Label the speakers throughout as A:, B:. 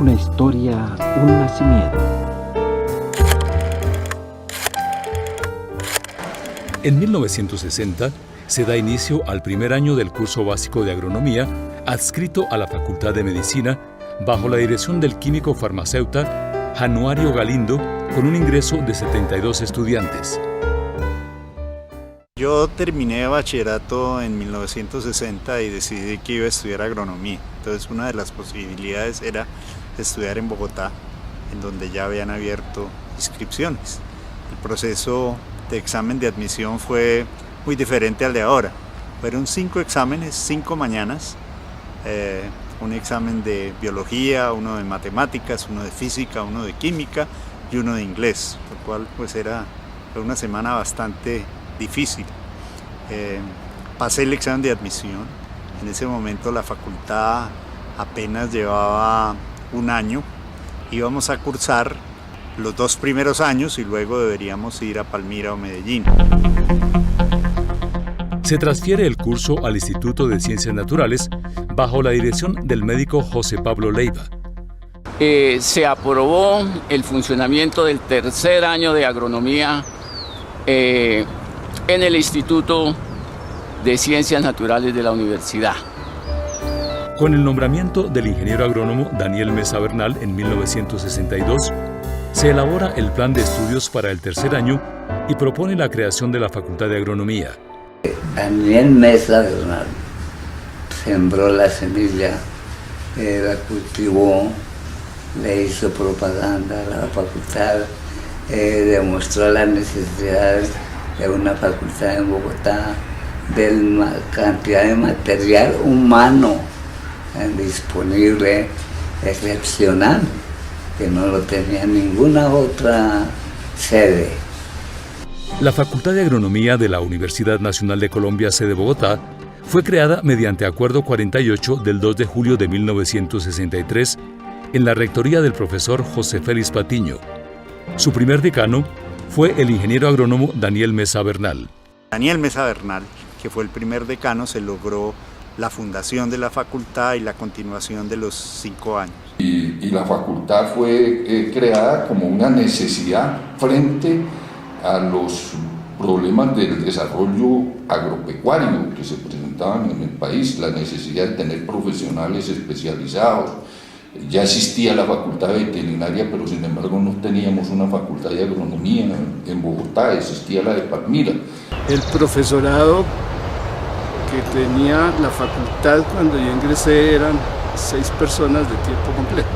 A: Una historia, un nacimiento.
B: En 1960 se da inicio al primer año del curso básico de agronomía adscrito a la Facultad de Medicina bajo la dirección del químico farmacéutico Januario Galindo, con un ingreso de 72 estudiantes.
C: Yo terminé bachillerato en 1960 y decidí que iba a estudiar agronomía. Entonces una de las posibilidades era estudiar en Bogotá, en donde ya habían abierto inscripciones. El proceso de examen de admisión fue muy diferente al de ahora. Fueron 5 exámenes, 5 mañanas. Un examen de biología, uno de matemáticas, uno de física, uno de química y uno de inglés, lo cual pues fue una semana bastante difícil. Pasé el examen de admisión. En ese momento la facultad apenas llevaba un año. Íbamos a cursar los 2 primeros años y luego deberíamos ir a Palmira o Medellín.
B: Se transfiere el curso al Instituto de Ciencias Naturales bajo la dirección del médico José Pablo Leiva.
D: Se aprobó el funcionamiento del tercer año de agronomía en el Instituto de Ciencias Naturales de la Universidad.
B: Con el nombramiento del ingeniero agrónomo Daniel Mesa Bernal en 1962, se elabora el plan de estudios para el tercer año y propone la creación de la Facultad de Agronomía.
E: Daniel Mesa Bernal sembró la semilla, la cultivó, le hizo propaganda a la facultad, demostró la necesidad de una facultad en Bogotá, de la cantidad de material humano disponible, excepcional, que no lo tenía ninguna otra sede.
B: La Facultad de Agronomía de la Universidad Nacional de Colombia, sede Bogotá, fue creada mediante Acuerdo 48 del 2 de julio de 1963 en la rectoría del profesor José Félix Patiño. Su primer decano fue el ingeniero agrónomo Daniel Mesa Bernal.
C: Daniel Mesa Bernal, que fue el primer decano, se logró la fundación de la facultad y la continuación de los 5 años.
F: Y la facultad fue creada como una necesidad frente a los problemas del desarrollo agropecuario que se presentaban en el país, la necesidad de tener profesionales especializados. Ya existía la facultad de veterinaria, pero sin embargo no teníamos una facultad de agronomía en Bogotá, existía la de Palmira.
G: El profesorado que tenía la facultad cuando yo ingresé eran 6 personas de tiempo completo.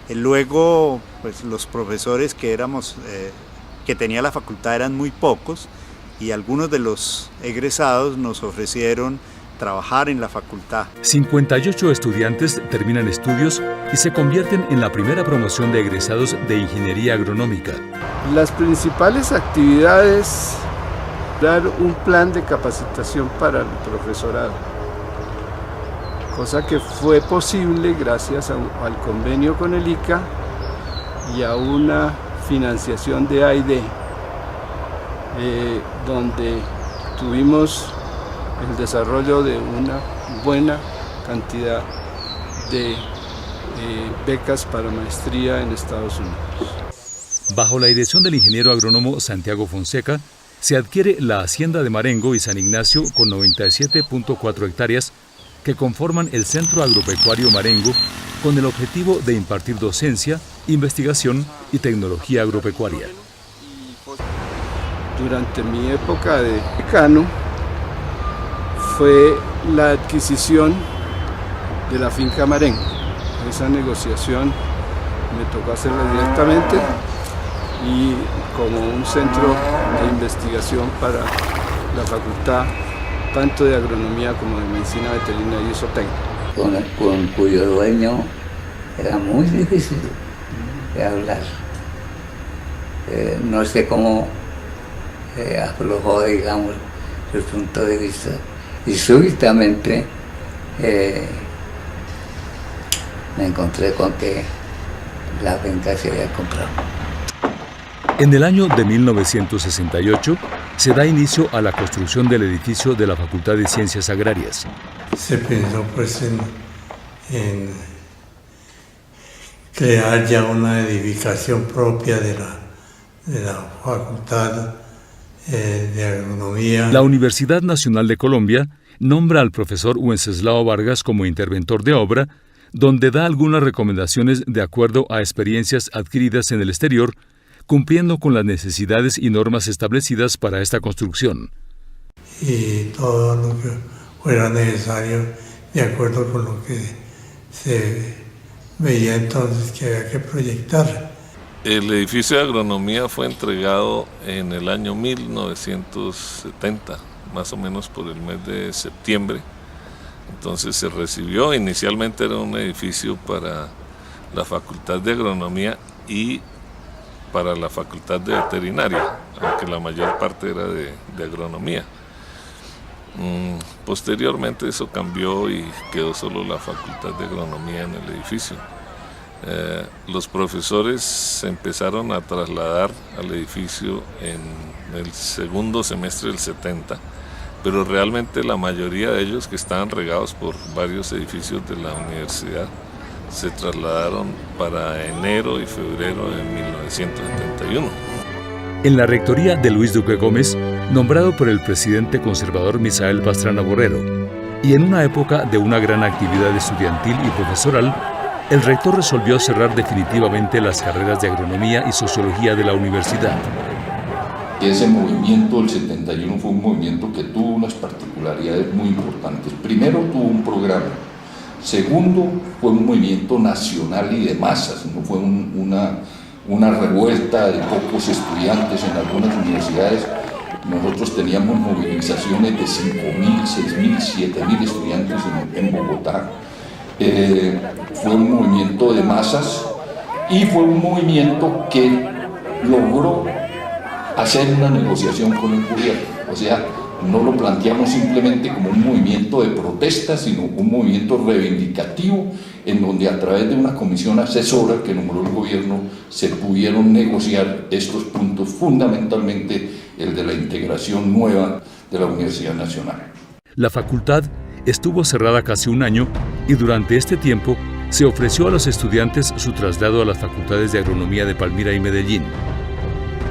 C: Luego, pues los profesores que tenía la facultad eran muy pocos y algunos de los egresados nos ofrecieron trabajar en la facultad.
B: 58 estudiantes terminan estudios y se convierten en la primera promoción de egresados de Ingeniería Agronómica.
G: Las principales actividades, dar un plan de capacitación para el profesorado, cosa que fue posible gracias al convenio con el ICA y a una financiación de A&D, donde tuvimos el desarrollo de una buena cantidad de becas para maestría en Estados Unidos.
B: Bajo la dirección del ingeniero agrónomo Santiago Fonseca, se adquiere la hacienda de Marengo y San Ignacio con 97.4 hectáreas que conforman el Centro Agropecuario Marengo, con el objetivo de impartir docencia, investigación y tecnología agropecuaria.
G: Durante mi época de decano fue la adquisición de la finca Marengo. Esa negociación me tocó hacerla directamente y como un centro de investigación para la facultad, tanto de agronomía como de medicina veterinaria y zootecnia.
E: Con cuyo dueño era muy difícil de hablar. No sé cómo aflojó, digamos, el punto de vista. Y súbitamente me encontré con que la finca se había comprado.
B: En el año de 1968 se da inicio a la construcción del edificio de la Facultad de Ciencias Agrarias.
H: Se pensó pues en crear ya una edificación propia de la Facultad de Agronomía.
B: La Universidad Nacional de Colombia nombra al profesor Wenceslao Vargas como interventor de obra, donde da algunas recomendaciones de acuerdo a experiencias adquiridas en el exterior, cumpliendo con las necesidades y normas establecidas para esta construcción.
H: Y todo lo que fuera necesario de acuerdo con lo que se veía entonces que había que proyectar.
I: El edificio de agronomía fue entregado en el año 1970, más o menos por el mes de septiembre. Entonces se recibió, inicialmente era un edificio para la Facultad de Agronomía y para la Facultad de Veterinaria, aunque la mayor parte era de agronomía. Posteriormente eso cambió y quedó solo la Facultad de Agronomía en el edificio. Los profesores se empezaron a trasladar al edificio en el segundo semestre del 70, pero realmente la mayoría de ellos, que estaban regados por varios edificios de la universidad, se trasladaron para enero y febrero de 1971.
B: En la rectoría de Luis Duque Gómez, nombrado por el presidente conservador Misael Pastrana Borrero, y en una época de una gran actividad estudiantil y profesoral, el rector resolvió cerrar definitivamente las carreras de agronomía y sociología de la universidad.
F: Ese movimiento del 71 fue un movimiento que tuvo unas particularidades muy importantes. Primero, tuvo un programa. Segundo, fue un movimiento nacional y de masas, no fue una revuelta de pocos estudiantes en algunas universidades. Nosotros teníamos movilizaciones de 5.000, 6.000, 7.000 estudiantes en Bogotá. Fue un movimiento de masas y fue un movimiento que logró hacer una negociación con el gobierno. O sea, no lo planteamos simplemente como un movimiento de protesta, sino un movimiento reivindicativo en donde a través de una comisión asesora que nombró el gobierno se pudieron negociar estos puntos, fundamentalmente el de la integración nueva de la Universidad Nacional.
B: La facultad estuvo cerrada casi un año y durante este tiempo se ofreció a los estudiantes su traslado a las facultades de agronomía de Palmira y Medellín.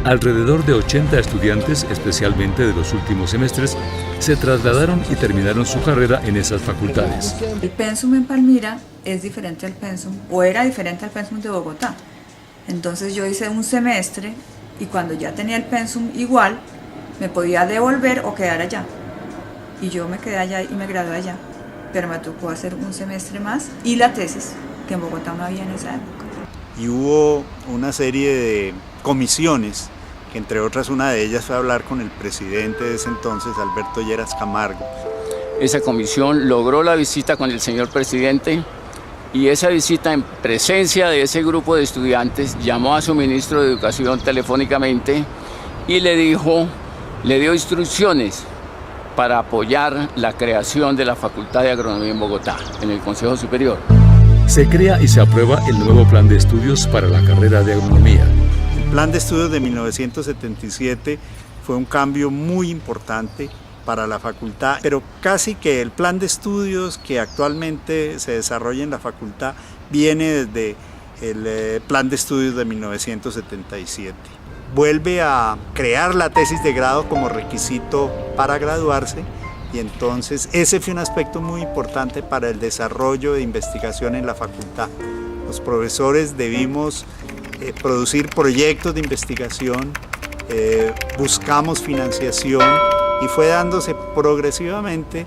B: Alrededor de 80 estudiantes, especialmente de los últimos semestres, se trasladaron y terminaron su carrera en esas facultades.
J: El pensum en Palmira es diferente al pensum, o era diferente al pensum de Bogotá. Entonces yo hice un semestre y cuando ya tenía el pensum igual, me podía devolver o quedar allá. Y yo me quedé allá y me gradué allá, pero me tocó hacer un semestre más y la tesis, que en Bogotá no había en esa época.
C: Y hubo una serie de comisiones, que entre otras una de ellas fue hablar con el presidente de ese entonces, Alberto Lleras Camargo.
D: Esa comisión logró la visita con el señor presidente y esa visita en presencia de ese grupo de estudiantes llamó a su ministro de Educación telefónicamente y le dio instrucciones para apoyar la creación de la Facultad de Agronomía en Bogotá, en el Consejo Superior.
B: Se crea y se aprueba el nuevo plan de estudios para la carrera de agronomía.
C: El plan de estudios de 1977 fue un cambio muy importante para la facultad, pero casi que el plan de estudios que actualmente se desarrolla en la facultad viene desde el plan de estudios de 1977. Vuelve a crear la tesis de grado como requisito para graduarse y entonces ese fue un aspecto muy importante para el desarrollo de investigación en la facultad. Los profesores debimos producir proyectos de investigación, buscamos financiación y fue dándose progresivamente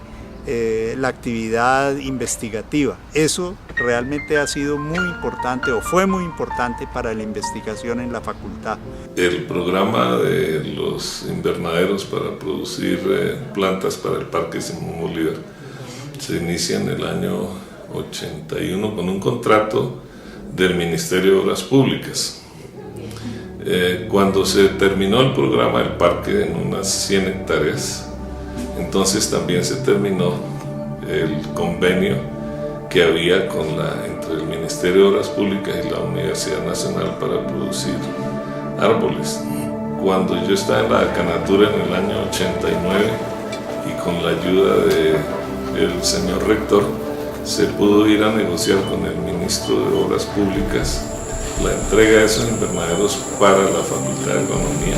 C: la actividad investigativa. Eso realmente ha sido muy importante o fue muy importante para la investigación en la facultad.
I: El programa de los invernaderos para producir plantas para el Parque Simón Bolívar se inicia en el año 81 con un contrato del Ministerio de Obras Públicas. Cuando se terminó el programa del parque en unas 100 hectáreas, entonces también se terminó el convenio que había entre el Ministerio de Obras Públicas y la Universidad Nacional para producir árboles. Cuando yo estaba en la decanatura en el año 89 y con la ayuda del señor rector, se pudo ir a negociar con el ministro de Obras Públicas la entrega de esos invernaderos para la Facultad de Agronomía.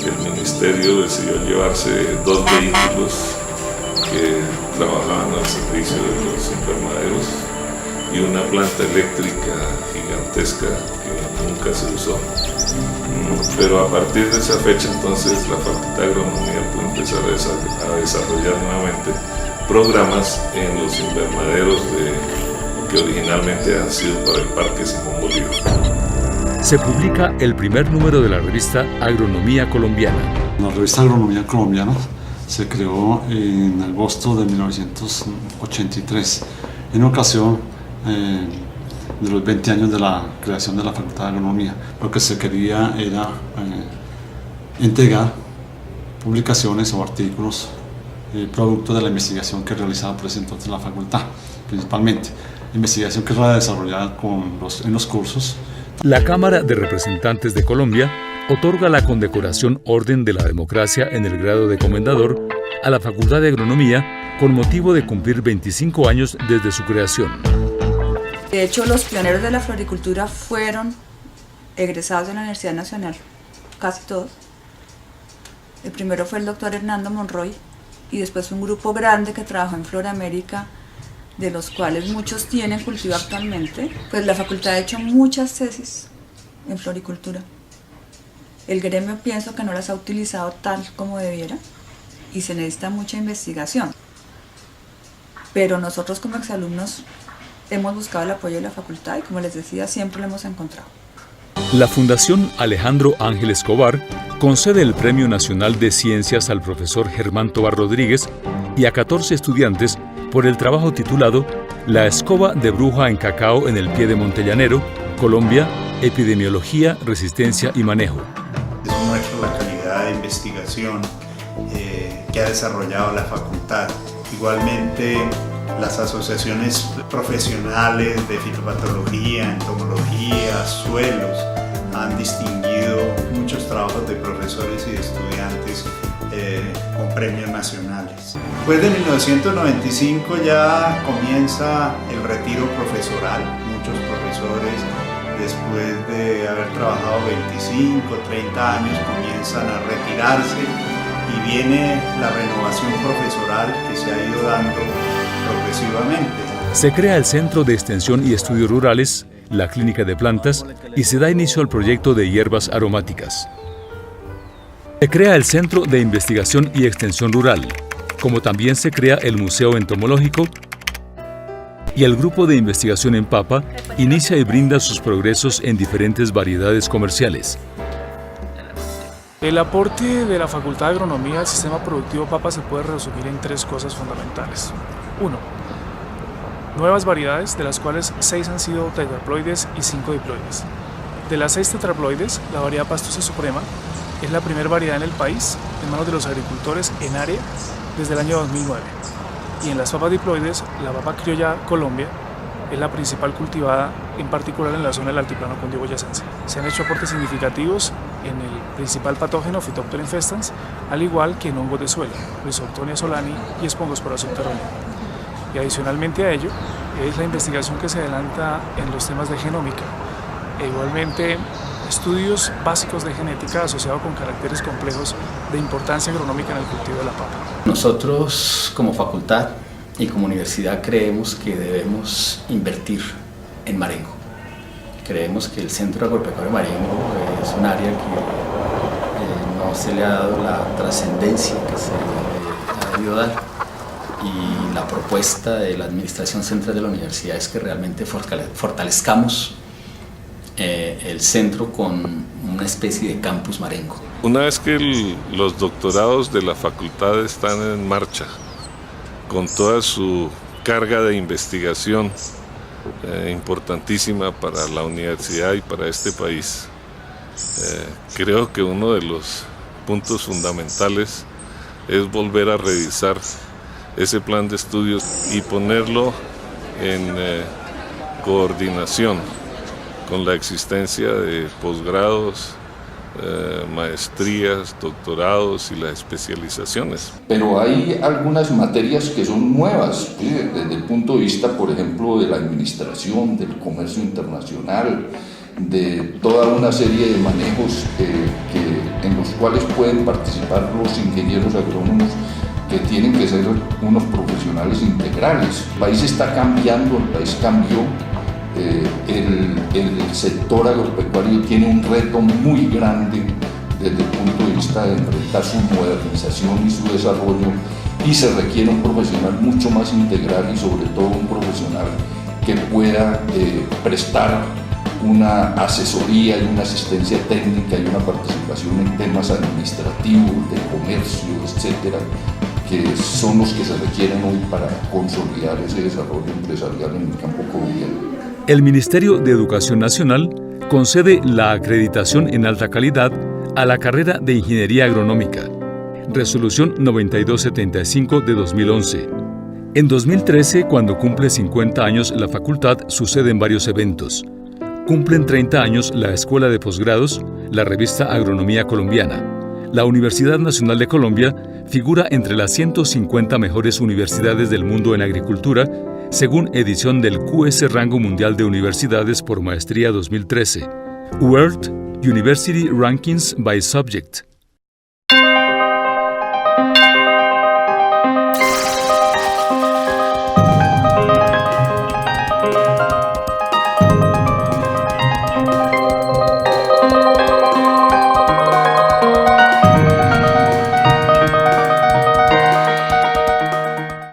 I: El ministerio decidió llevarse 2 vehículos que trabajaban al servicio de los invernaderos y una planta eléctrica gigantesca que nunca se usó. Pero a partir de esa fecha entonces la Facultad de Agronomía pudo empezar a desarrollar nuevamente programas en los invernaderos que originalmente han sido para el Parque Simón Bolívar.
B: Se publica el primer número de la revista Agronomía Colombiana.
K: La revista Agronomía Colombiana se creó en agosto de 1983, en ocasión de los 20 años de la creación de la Facultad de Agronomía. Lo que se quería era entregar publicaciones o artículos producto de la investigación que realizaba por ese entonces la facultad, principalmente. Investigación que era desarrollada en los cursos.
B: La Cámara de Representantes de Colombia otorga la condecoración Orden de la Democracia en el grado de comendador a la Facultad de Agronomía con motivo de cumplir 25 años desde su creación.
J: De hecho, los pioneros de la floricultura fueron egresados de la Universidad Nacional, casi todos. El primero fue el doctor Hernando Monroy y después un grupo grande que trabajó en Floramérica, de los cuales muchos tienen cultivo actualmente. Pues la facultad ha hecho muchas tesis en floricultura. El gremio pienso que no las ha utilizado tal como debiera y se necesita mucha investigación. Pero nosotros como exalumnos hemos buscado el apoyo de la facultad y, como les decía, siempre lo hemos encontrado.
B: La Fundación Alejandro Ángel Escobar concede el Premio Nacional de Ciencias al profesor Germán Tovar Rodríguez y a 14 estudiantes por el trabajo titulado La escoba de bruja en cacao en el pie de Montellanero, Colombia, epidemiología, resistencia y manejo.
C: Es un muestra la calidad de investigación que ha desarrollado la facultad. Igualmente, las asociaciones profesionales de fitopatología, entomología, suelos, han distinguido muchos trabajos de profesores y de estudiantes con premios nacionales. Después de 1995 ya comienza el retiro profesoral. Muchos profesores, después de haber trabajado 25, 30 años, comienzan a retirarse y viene la renovación profesoral que se ha ido dando progresivamente.
B: Se crea el Centro de Extensión y Estudios Rurales, la Clínica de Plantas y se da inicio al proyecto de hierbas aromáticas. Se crea el Centro de Investigación y Extensión Rural, como también se crea el Museo Entomológico y el Grupo de Investigación en Papa inicia y brinda sus progresos en diferentes variedades comerciales.
L: El aporte de la Facultad de Agronomía al sistema productivo papa se puede resumir en 3 cosas fundamentales. 1. Nuevas variedades, de las cuales 6 han sido tetraploides y 5 diploides. De las 6 tetraploides, la variedad pastosa suprema es la primera variedad en el país en manos de los agricultores en área desde el año 2009. Y en las papas diploides, la papa criolla Colombia es la principal cultivada, en particular en la zona del altiplano cundiboyacense. Se han hecho aportes significativos en el principal patógeno Phytophthora infestans, al igual que en hongos de suelo, Rhizoctonia solani y Spongospora subterránea. Y adicionalmente a ello, es la investigación que se adelanta en los temas de genómica e igualmente estudios básicos de genética asociados con caracteres complejos de importancia agronómica en el cultivo de la papa.
M: Nosotros como facultad y como universidad creemos que debemos invertir en Marengo. Creemos que el Centro Agropecuario Marengo es un área que no se le ha dado la trascendencia que se le ha debido dar, y la propuesta de la Administración Central de la Universidad es que realmente fortalezcamos el centro con una especie de campus Marengo.
I: Una vez que los doctorados de la facultad están en marcha, con toda su carga de investigación importantísima para la universidad y para este país, creo que uno de los puntos fundamentales es volver a revisar ese plan de estudios y ponerlo en coordinación con la existencia de posgrados maestrías, doctorados y las especializaciones.
F: Pero hay algunas materias que son nuevas, ¿sí? Desde el punto de vista, por ejemplo, de la administración, del comercio internacional, de toda una serie de manejos en los cuales pueden participar los ingenieros agrónomos, que tienen que ser unos profesionales integrales. El país está cambiando, el país cambió. El sector agropecuario tiene un reto muy grande desde el punto de vista de enfrentar su modernización y su desarrollo, y se requiere un profesional mucho más integral y sobre todo un profesional que pueda prestar una asesoría y una asistencia técnica y una participación en temas administrativos, de comercio, etcétera, que son los que se requieren hoy para consolidar ese desarrollo empresarial en el campo colombiano.
B: El Ministerio de Educación Nacional concede la acreditación en alta calidad a la carrera de Ingeniería Agronómica. Resolución 9275 de 2011. En 2013, cuando cumple 50 años la facultad, suceden varios eventos. Cumplen 30 años la Escuela de Posgrados, la revista Agronomía Colombiana. La Universidad Nacional de Colombia figura entre las 150 mejores universidades del mundo en agricultura, según edición del QS Rango Mundial de Universidades por Maestría 2013. World University Rankings by Subject.